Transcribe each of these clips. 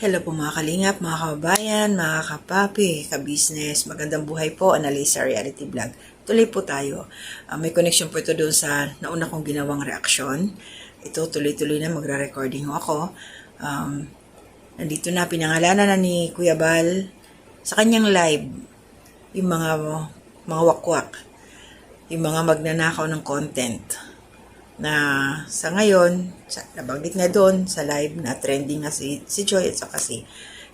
Hello po mga kalingap, mga kababayan, mga kapapi, kabisnes, magandang buhay po, Analisa Reality Vlog. Tuloy po tayo. May connection po ito doon sa nauna kong ginawang reaksyon. Ito, tuloy-tuloy na magre-recording ako. Nandito na, pinangalanan na ni Kuya Bal sa kanyang live, yung mga wakwak, yung mga magnanakaw ng content na sa ngayon, nabanggit nga doon sa live na trending na si Joy at saka si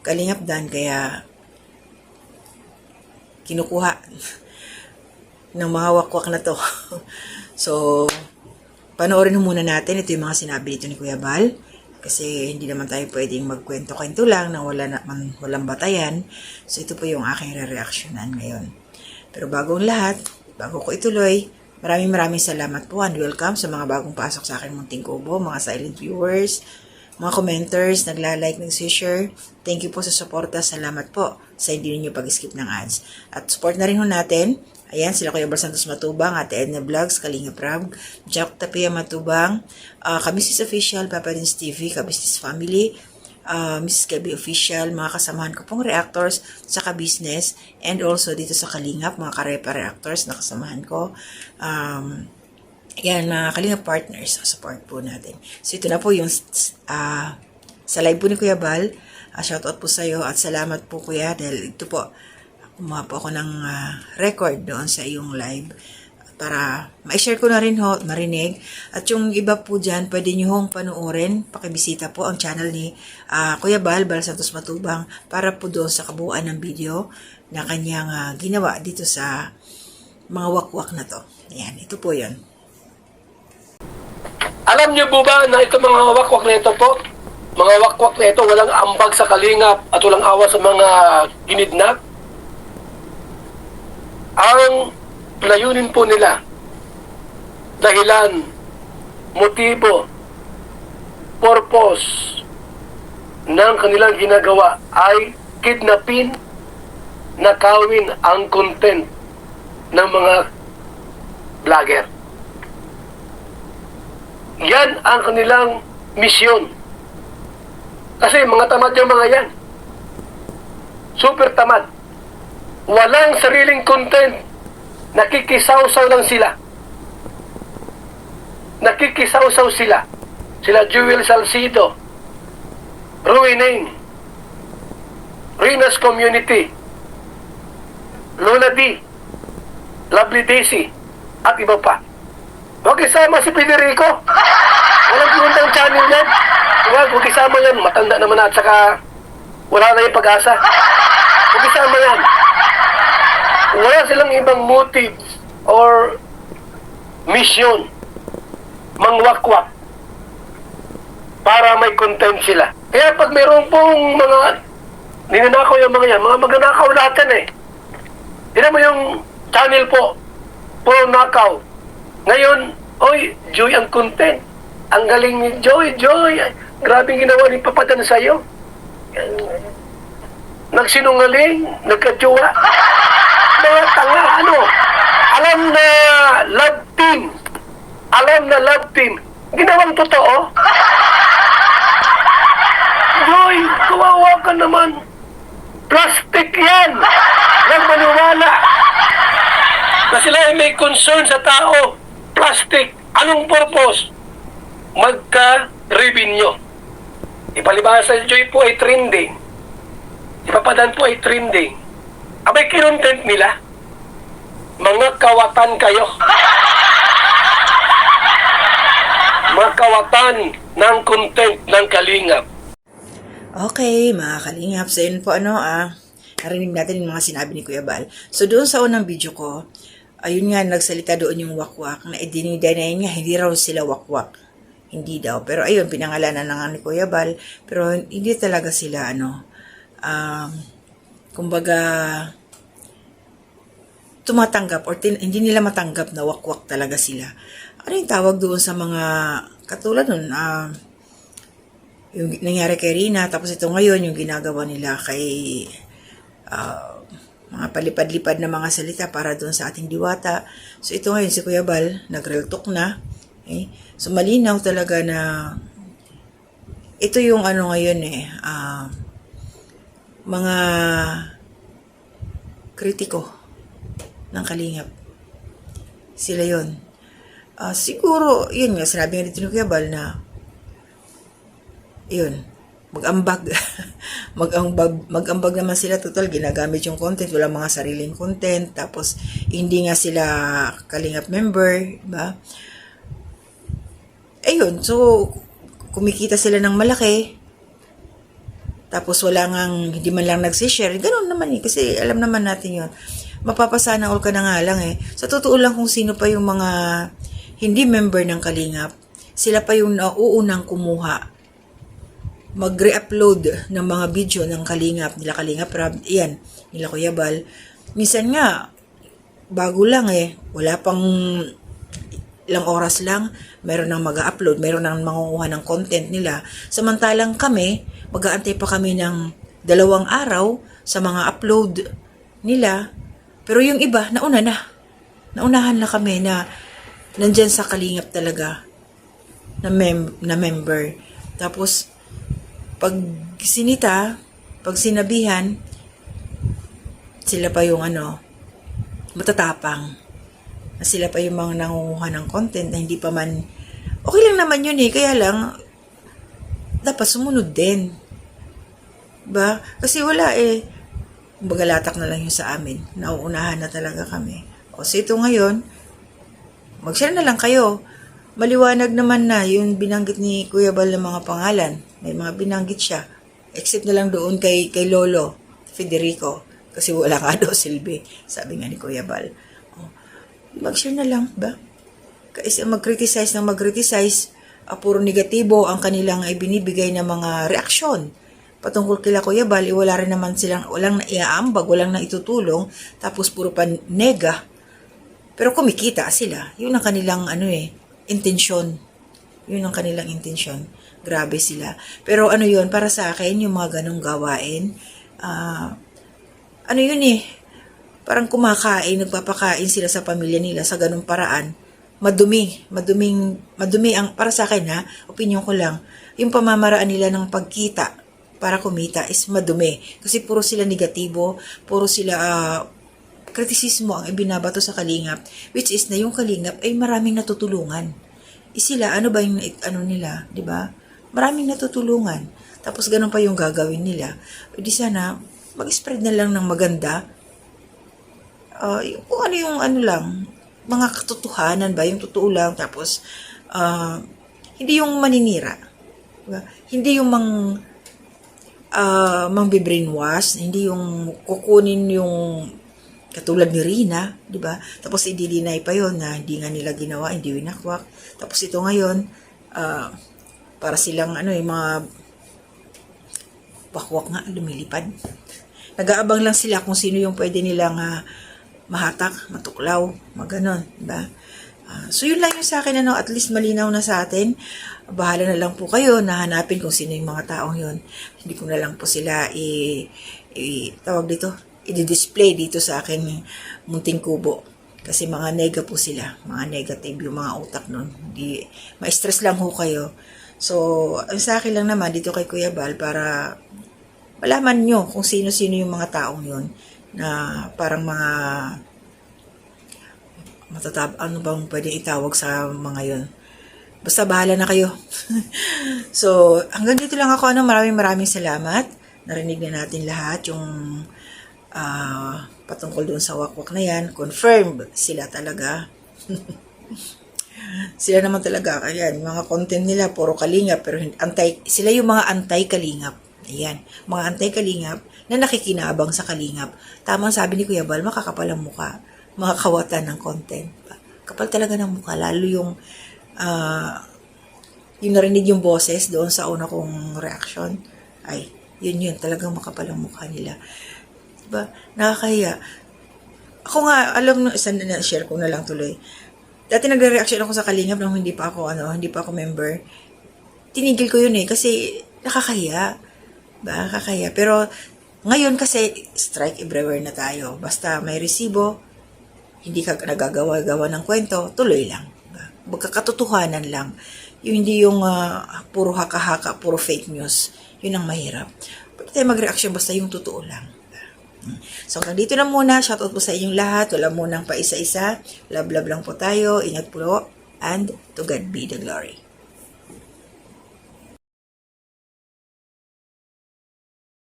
Kalingap Dan, kaya kinukuha ng mga wakwak na to. So, panoorin muna natin. Ito yung mga sinabi dito ni Kuya Bal. Kasi hindi naman tayo pwedeng magkwento-kwento lang na walang batayan. So, ito po yung aking re-reactionan ngayon. Pero bagong lahat, bago ko ituloy, maraming salamat po and welcome sa mga bagong pasok sa akin munting kubo, mga silent viewers, mga commenters, nagla-like, nag-share. Thank you po sa suporta. Salamat po sa hindi ninyo pag-skip ng ads. At support na rin ho natin. Ayan, sila Kuya Bal Santos Matubang, Ate Edna Vlogs, Kalinga Prab, Jack Tapia Matubang, Kabisnes Official, Papa Dins TV, Kabisnes Family, Mrs. Gabi Official, mga kasamahan ko pong reactors sa Kabisnes, and also dito sa Kalingap, mga karepa reactors na kasamahan ko. Yan, mga Kalingap partners, support po natin. So, ito na po yung sa live po ni Kuya Bal. Shoutout po sa iyo at salamat po Kuya, dahil ito po, kumuha po ako ng record doon sa iyong live para ma-share ko na rin ho, marinig. At yung iba po dyan, pwede nyo hong panoorin. Pakibisita po ang channel ni Kuya Bal Santos Matubang para po doon sa kabuuan ng video na kanyang ginawa dito sa mga wakwak na to. Ayan, ito po yun. Alam niyo po ba na ito mga wakwak na ito po? Mga wakwak na ito walang ambag sa kalingap at walang awa sa mga ginidnap? Ang layunin po nila, dahilan, motibo, purpose ng kanilang ginagawa ay kidnapin, nakawin ang content ng mga vlogger. Yan ang kanilang misyon. Kasi mga tamad yung mga yan. Super tamad. Walang sariling content. Nakikisaw-saw lang sila. Nakikisaw-saw sila. Sila Jewel Salcido, Ruinain, Rina's Community, Lola D, Lovely Daisy, at iba pa. Huwag isama si Federico. Walang puntang channel yan. Huwag isama yan. Matanda naman at saka wala na yung pag-asa. Huwag isama yan. Wala silang ibang motive or mission mangwakwak para may content sila. Kaya pag mayroon pong mga ninanakaw yung mga yan, mga magnanakaw lahat yan eh. Tignan mo yung channel po, puro nakaw. Ngayon, oy, Joy ang content. Ang galing ni Joy. Grabe ginawa ni Papadan sa'yo. Nagsinungaling, nagkajowa. Mga tanga, ano? Alam na love team. Ginawang totoo. Joy, kawawa ka naman. Plastic yan. Huwag maniwala. Na sila ay may concern sa tao. Plastic. Anong purpose? Magka-revenue. Ipalibasa sa Joy po ay trending. Ipapadan po ay trending. Abay, kinontent nila. Mga kawatan kayo. Mga kawatan ng content ng Kalingap. Okay, mga Kalingap. So, yun po narinig natin yung mga sinabi ni Kuya Bal. So, doon sa unang video ko, ayun nga, nagsalita doon yung wakwak na dinideny niya, hindi raw sila wakwak. Hindi daw. Pero ayun, pinangalanan na nga ni Kuya Bal. Pero hindi talaga sila, kumbaga, tumatanggap or hindi nila matanggap na wakwak talaga sila. Ano yung tawag doon sa mga katulad nun, yung nangyari kay Rina, tapos ito ngayon, yung ginagawa nila kay mga palipad-lipad na mga salita para doon sa ating diwata. So ito ngayon, si Kuya Bal, nag-real talk na. Okay? So malinaw talaga na ito yung ngayon mga kritiko ng Kalingap. Sila yon. Siguro, yun nga, sinabi nga dito ni Kuya Bal na, yun, mag-ambag. Mag-ambag naman sila, total, ginagamit yung content, walang mga sariling content, tapos, hindi nga sila Kalingap member, diba? Ayun, so, kumikita sila ng malaki, tapos wala ngang, hindi man lang nagsishare, ganun naman kasi alam naman natin yun. Mapapasana all ka na nga lang Sa totoo lang kung sino pa yung mga hindi member ng Kalingap, sila pa yung nauunang kumuha, mag-re-upload ng mga video ng Kalingap, nila Kalingap Rab, yan, nila Kuya Bal. Minsan nga, bago lang wala pang ilang oras lang, meron nang mag-upload, meron nang mangunguha ng content nila. Samantalang kami, mag-aantay pa kami ng 2 araw sa mga upload nila. Pero yung iba, nauna na. Naunahan na kami na nandyan sa Kalingap talaga na member. Tapos, pag sinabihan, sila pa yung matatapang. Na sila pa yung mga nangunguha ng content na hindi pa man, okay lang naman yun kaya lang, dapat sumunod din. Ba? Kasi wala bagalatak na lang yung sa amin. Nauunahan na talaga kami. So ito ngayon, mag-share na lang kayo. Maliwanag naman na yung binanggit ni Kuya Bal ng mga pangalan. May mga binanggit siya. Except na lang doon kay Lolo Federico. Kasi wala nga daw silbi. Sabi nga ni Kuya Bal. Mag-share na lang ba? Kasi mag-criticize ng mag-criticize, puro negatibo ang kanilang ibinibigay na mga reaksyon. Patungkol kila Kuya Bal, wala rin naman silang, walang naiaambag, walang naitutulong, tapos puro pa nega. Pero kumikita sila. Yun ang kanilang intensyon. Yun ang kanilang intensyon. Grabe sila. Pero yun, para sa akin, yung mga ganong gawain, parang kumakain, nagpapakain sila sa pamilya nila sa ganung paraan. Madumi ang, para sa akin opinion ko lang, yung pamamaraan nila ng pagkita para kumita is madumi. Kasi puro sila negatibo, puro sila kritisismo ang ibinabato sa Kalingap, which is na yung Kalingap ay maraming natutulungan. Sila, ano ba yung nila, di ba? Maraming natutulungan. Tapos ganun pa yung gagawin nila. Di sana, mag-spread na lang ng maganda. Kung yung lang, mga katotohanan ba, yung totoo lang, tapos, hindi yung maninira. Diba? Hindi yung mang-brainwash, hindi yung kukunin yung katulad ni Rina, di ba? Tapos i-deny pa yon na hindi nga nila ginawa, hindi winakwak. Tapos ito ngayon, para silang yung mga wakwak nga, lumilipad. Nag-aabang lang sila kung sino yung pwede nilang mahatak, matuklaw, maganon, diba? So yun lang yung sa akin, at least malinaw na sa atin. Bahala na lang po kayo na hanapin kung sino yung mga taong yun. Hindi ko na lang po sila i-display dito sa aking munting kubo. Kasi mga nega po sila, mga negative yung mga utak nun. Hindi, ma-stress lang ho kayo. So, ang sa akin lang naman dito kay Kuya Bal para malaman nyo kung sino-sino yung mga taong yun na parang mga ano bang pwede itawag sa mga yun. Basta bahala na kayo. So, hanggang dito lang ako. Maraming salamat. Narinig na natin lahat yung patungkol doon sa wakwak na yan. Confirmed sila talaga. Sila naman talaga. Ayan, mga content nila, puro Kalingap. Pero sila yung mga anti-Kalingap. Ayan, mga anti-Kalingap na nakikinabang sa Kalingap. Tamang sabi ni Kuya Bal, makakapal ang mukha. Mga kawatan ng content. Kapal talaga ng mukha. Lalo yung narinig yung boses doon sa una kong reaction. Ay, yun. Talagang makapal ang mukha nila. Diba? Nakakahiya. Ako nga, alam, share ko na lang tuloy. Dati nagre-reaction ako sa Kalingap nung hindi pa ako member. Tinigil ko yun kasi nakakahiya. Nakakahiya. Pero, ngayon kasi, strike everywhere na tayo. Basta may resibo, hindi ka nagagawa-gawa ng kwento, tuloy lang. Magkakatotohanan lang. Yung hindi yung puro haka-haka, puro fake news. Yun ang mahirap. Pwede tayo mag-reaction basta yung totoo lang. So, hanggang dito na muna. Shoutout po sa inyong lahat. Wala munang pa isa-isa. Love lang po tayo. Ingat po. And to God be the glory.